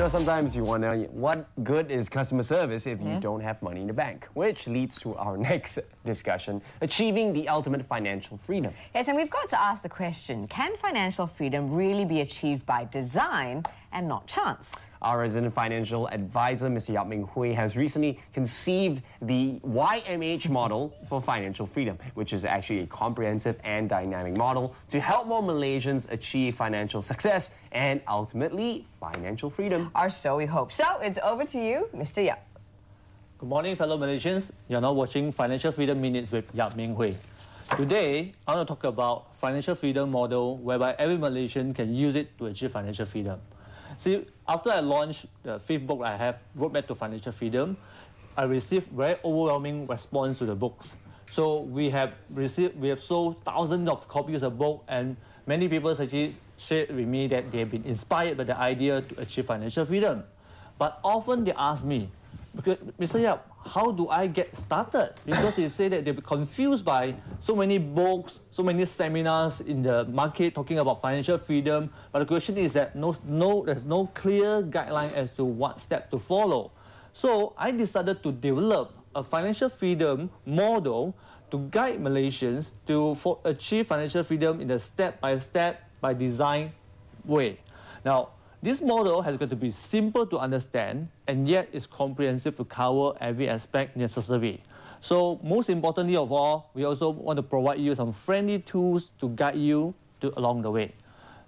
Sometimes you wonder, what good is customer service if you don't have money in the bank? Which leads to our next discussion, achieving the ultimate financial freedom. Yes, and we've got to ask the question, can financial freedom really be achieved by design and not chance? Our resident financial advisor, Mr. Ming, has recently conceived the YMH model for financial freedom, which is actually a comprehensive and dynamic model to help more Malaysians achieve financial success and ultimately financial freedom. Or so we hope. So it's over to you, Mr. Yap. Good morning, fellow Malaysians. You're now watching Financial Freedom Minutes with Ming. Today, I want to talk about financial freedom model whereby every Malaysian can use it to achieve financial freedom. See, after I launched the 5th book I have, Roadmap to Financial Freedom, I received very overwhelming response to the books. So we have sold thousands of copies of the book, and many people actually shared with me that they have been inspired by the idea to achieve financial freedom. But often they ask me, Mr. Yap, how do I get started? Because they say that they're confused by so many books, so many seminars in the market talking about financial freedom. But the question is that there's no clear guideline as to what step to follow. So I decided to develop a financial freedom model to guide Malaysians to achieve financial freedom in a step-by-step, by design way. Now, this model has got to be simple to understand and yet is comprehensive to cover every aspect necessary. So most importantly of all, we also want to provide you some friendly tools to guide you along the way.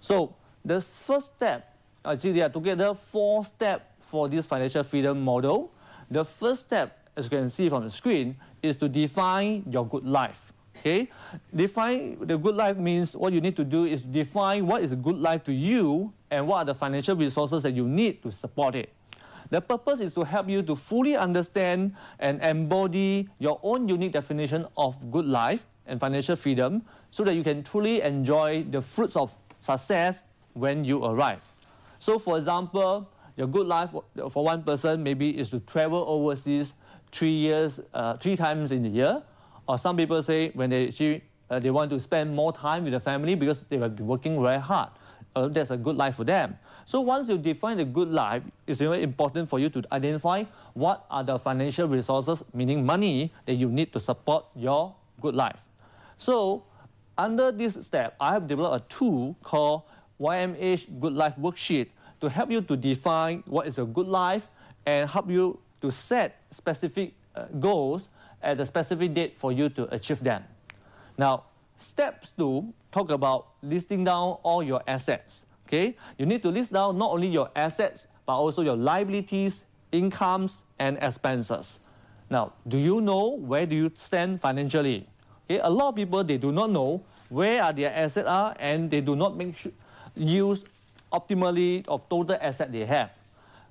So the first step, actually there are together 4 steps for this financial freedom model. The first step, as you can see from the screen, is to define your good life. Okay? Define the good life means what you need to do is define what is a good life to you and what are the financial resources that you need to support it. The purpose is to help you to fully understand and embody your own unique definition of good life and financial freedom so that you can truly enjoy the fruits of success when you arrive. So for example, your good life for one person maybe is to travel overseas 3 times in a year. Or some people say when they want to spend more time with the family because they have been working very hard. That's a good life for them. So once you define the good life, it's very important for you to identify what are the financial resources, meaning money, that you need to support your good life. So under this step, I have developed a tool called YMH Good Life Worksheet to help you to define what is a good life and help you to set specific goals at a specific date for you to achieve them. Now, step 2 talk about listing down all your assets. Okay, you need to list down not only your assets but also your liabilities, incomes, and expenses. Now, do you know where do you stand financially? Okay, a lot of people they do not know where are their assets are and they do not make use optimally of total asset they have.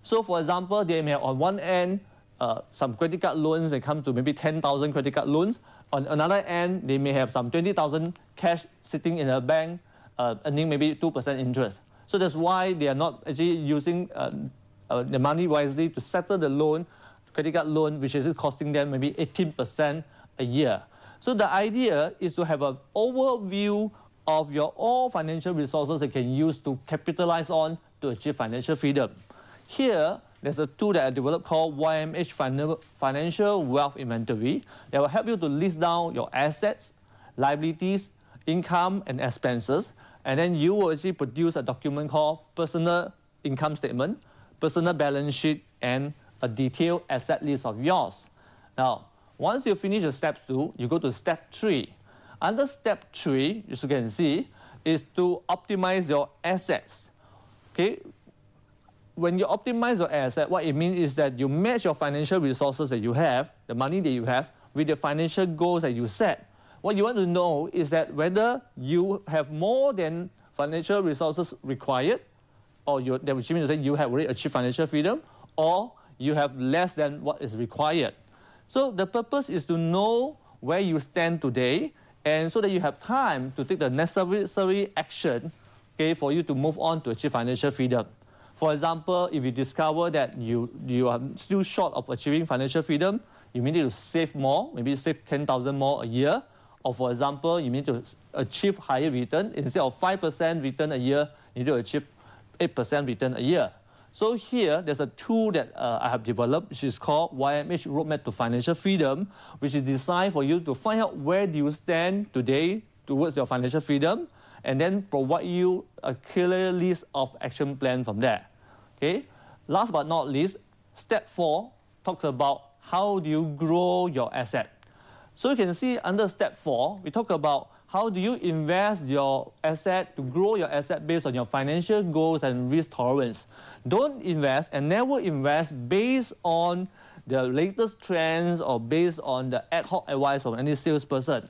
So, for example, they may have on one end some credit card loans that come to maybe 10,000 credit card loans. On another end, they may have some 20,000 cash sitting in a bank, earning maybe 2% interest. So that's why they are not actually using the money wisely to settle the loan, credit card loan, which is costing them maybe 18% a year. So the idea is to have an overview of your all financial resources that you can use to capitalize on to achieve financial freedom. Here, there's a tool that I developed called YMH Financial Wealth Inventory that will help you to list down your assets, liabilities, income, and expenses. And then you will actually produce a document called Personal Income Statement, Personal Balance Sheet, and a detailed asset list of yours. Now, once you finish the step 2, you go to step 3. Under step 3, as you can see, is to optimize your assets. Okay? When you optimize your asset, what it means is that you match your financial resources that you have, the money that you have, with the financial goals that you set. What you want to know is that whether you have more than financial resources required, or which means that you have already achieved financial freedom, or you have less than what is required. So the purpose is to know where you stand today, and so that you have time to take the necessary action, okay, for you to move on to achieve financial freedom. For example, if you discover that you are still short of achieving financial freedom, you may need to save more, maybe save 10,000 more a year. Or for example, you need to achieve higher return. Instead of 5% return a year, you need to achieve 8% return a year. So here, there's a tool that I have developed, which is called YMH Roadmap to Financial Freedom, which is designed for you to find out where do you stand today towards your financial freedom, and then provide you a clear list of action plans from there. Okay. Last but not least, step 4 talks about how do you grow your asset. So you can see under step 4, we talk about how do you invest your asset to grow your asset based on your financial goals and risk tolerance. Don't invest and never invest based on the latest trends or based on the ad hoc advice from any salesperson.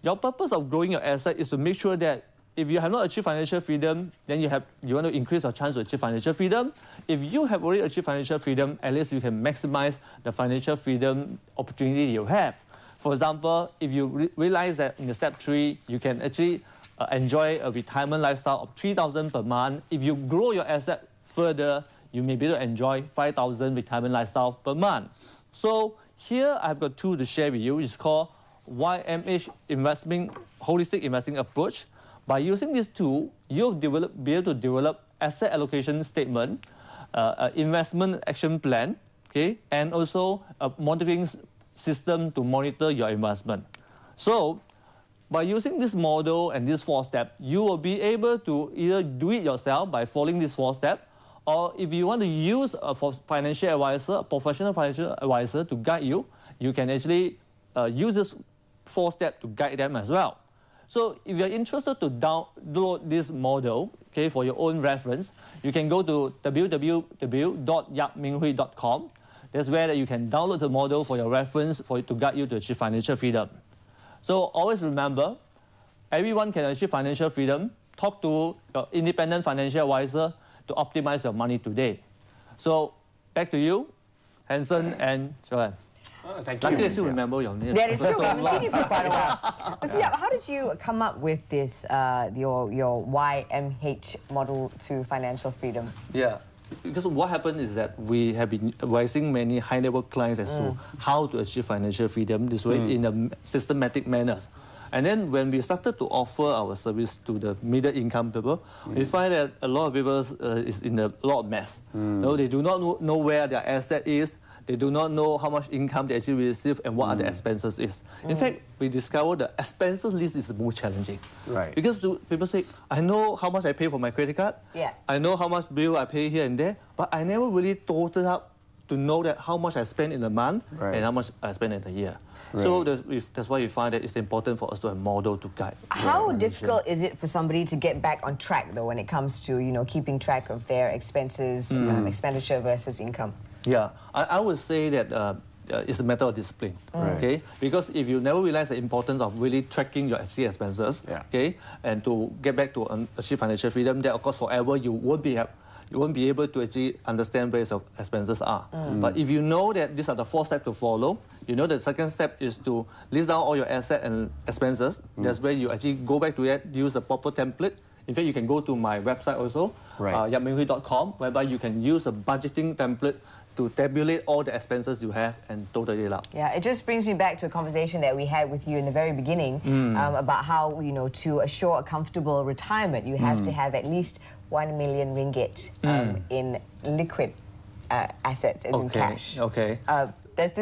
Your purpose of growing your asset is to make sure that if you have not achieved financial freedom, then you want to increase your chance to achieve financial freedom. If you have already achieved financial freedom, at least you can maximize the financial freedom opportunity you have. For example, if you realize that in the step 3, you can actually enjoy a retirement lifestyle of 3,000 per month. If you grow your asset further, you may be able to enjoy 5,000 retirement lifestyle per month. So here I've got a tool to share with you, which is called YMH Holistic Investing Approach. By using this tool, you'll be able to develop asset allocation statement, investment action plan, okay, and also a monitoring system to monitor your investment. So, by using this model and this 4 steps, you will be able to either do it yourself by following this 4 steps, or if you want to use a financial advisor, a professional financial advisor to guide you, you can actually use this 4 steps to guide them as well. So if you're interested to download this model, okay, for your own reference, you can go to www.yapminghui.com. That's where you can download the model for your reference to guide you to achieve financial freedom. So always remember, everyone can achieve financial freedom. Talk to your independent financial advisor to optimize your money today. So back to you, Hanson and Joanne. Oh, thank Luckily, you. I still remember your name. That is true. We haven't seen you for quite a while. Mr. Yap, how did you come up with this, your YMH model to financial freedom? Yeah, because what happened is that we have been advising many high-net-worth clients as to how to achieve financial freedom this way in a systematic manner. And then when we started to offer our service to the middle-income people, we find that a lot of people is in a lot of mess. No, they do not know where their asset is. They do not know how much income they actually receive and what are the expenses is. In fact, we discovered the expenses list is the most challenging. Right. Because people say, I know how much I pay for my credit card. Yeah. I know how much bill I pay here and there, but I never really totaled up to know that how much I spend in a month and how much I spend in a year. Right. So that's why we find that it's important for us to have a model to guide. How difficult is it for somebody to get back on track, though, when it comes to, you know, keeping track of their expenses, expenditure versus income? Yeah, I would say that it's a matter of discipline, okay? Because if you never realize the importance of really tracking your expenses, okay, and to get back to achieve financial freedom, then of course forever you won't be able to actually understand where your expenses are. But if you know that these are the 4 steps to follow, you know the second step is to list down all your assets and expenses. That's where you actually go back to it, use a proper template. In fact, you can go to my website also, yapminghui.com, whereby you can use a budgeting template to tabulate all the expenses you have and total it up. Yeah, it just brings me back to a conversation that we had with you in the very beginning about how, you know, to assure a comfortable retirement, you have to have at least 1 million ringgit in liquid assets, as in cash. Okay. Is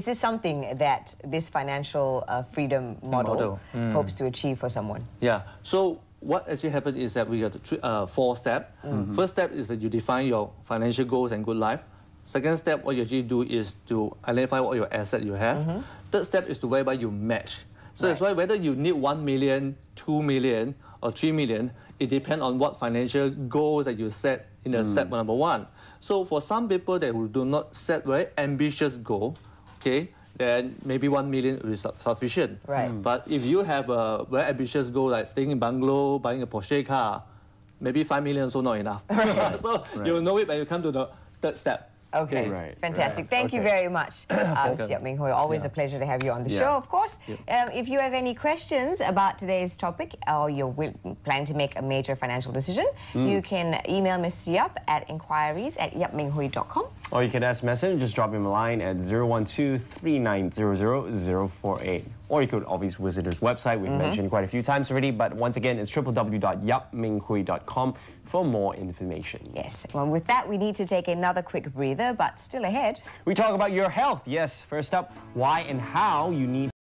this something that this financial freedom model hopes to achieve for someone? Yeah. So what actually happened is that we got 4 steps. First step is that you define your financial goals and good life. Second step, what you actually do is to identify what your asset you have. Third step is to whereby you match. So that's why whether you need 1 million, 2 million, or 3 million, it depends on what financial goals that you set in the step number 1. So for some people that who do not set very ambitious goal, okay, then maybe 1 million is sufficient. Right. But if you have a very ambitious goal like staying in bungalow, buying a Porsche car, maybe 5 million is also not enough. So you'll know it when you come to the third step. Okay, fantastic. Thank you very much, Mr. Yap Ming Hui. Always a pleasure to have you on the show, of course. If you have any questions about today's topic or you're planning to make a major financial decision, you can email Mr. Yap at inquiries@yapminghui.com. Or you can SMS him, just drop him a line at 012-3900-048. or you could always visit his website. We've mentioned quite a few times already, but once again, it's www.yapminghui.com for more information. Yes, well, with that, we need to take another quick breather, but still ahead. We talk about your health. Yes, first up, why and how you need